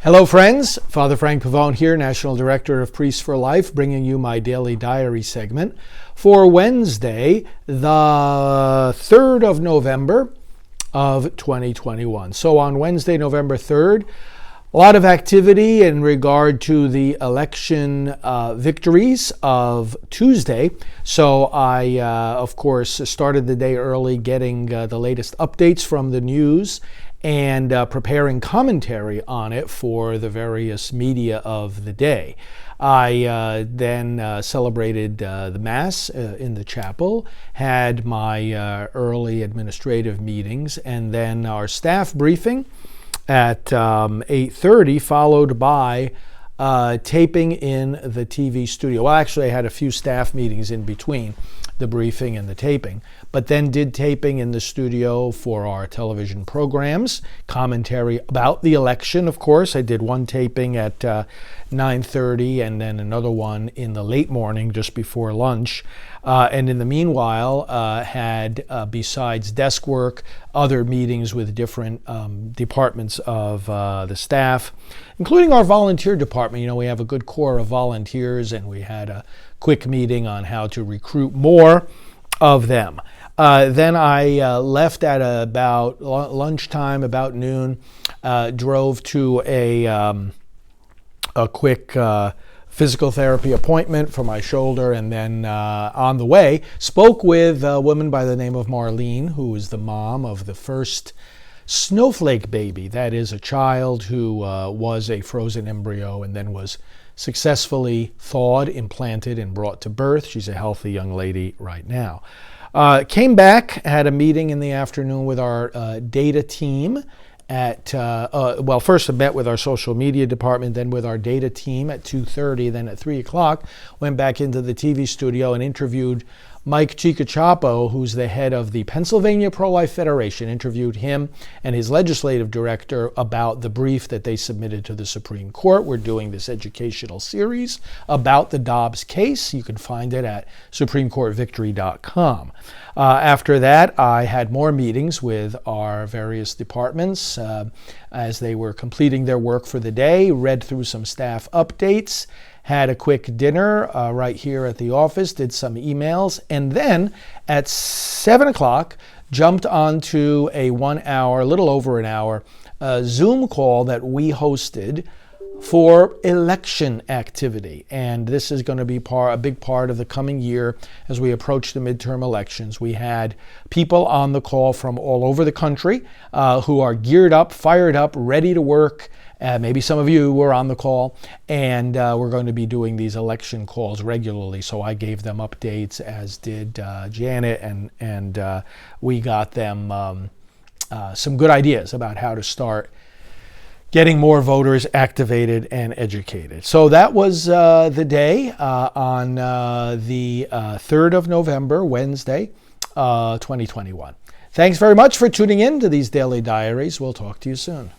Hello friends, Father Frank Pavone here, National Director of Priests for Life, bringing you my daily diary segment for Wednesday, the 3rd of November of 2021. So on Wednesday, November 3rd, a lot of activity in regard to the election victories of Tuesday. So I, of course, started the day early getting the latest updates from the news and preparing commentary on it for the various media of the day. I then celebrated the Mass in the chapel, had my early administrative meetings, and then our staff briefing at 8:30, followed by taping in the TV studio. Well, actually, I had a few staff meetings in between the briefing and the taping, but then did taping in the studio for our television programs, commentary about the election, of course. I did one taping at 9:30 and then another one in the late morning just before lunch. And in the meanwhile, had, besides desk work, other meetings with different departments of the staff, including our volunteer department. You know, we have a good core of volunteers, and we had a quick meeting on how to recruit more of them. Then I left at about lunchtime, about noon, drove to a quick physical therapy appointment for my shoulder, and then on the way spoke with a woman by the name of Marlene, who is the mom of the first snowflake baby. That is a child who was a frozen embryo and then was successfully thawed, implanted, and brought to birth. She's a healthy young lady right now. Came back, had a meeting in the afternoon with our data team at, first I met with our social media department, then with our data team at 2:30, then at 3 o'clock, went back into the TV studio and interviewed Mike Chicachapo, who's the head of the Pennsylvania Pro-Life Federation, interviewed him and his legislative director about the brief that they submitted to the Supreme Court. We're doing this educational series about the Dobbs case. You can find it at supremecourtvictory.com. After that, I had more meetings with our various departments as they were completing their work for the day, read through some staff updates, had a quick dinner right here at the office, did some emails, and then at 7 o'clock jumped onto a 1 hour, a little over an hour, Zoom call that we hosted for election activity. And this is going to be a big part of the coming year as we approach the midterm elections. We had people on the call from all over the country who are geared up, fired up, ready to work. Maybe some of you were on the call, and we're going to be doing these election calls regularly. So I gave them updates, as did Janet, and we got them some good ideas about how to start getting more voters activated and educated. So that was the day on the 3rd of November, Wednesday, 2021. Thanks very much for tuning in to these daily diaries. We'll talk to you soon.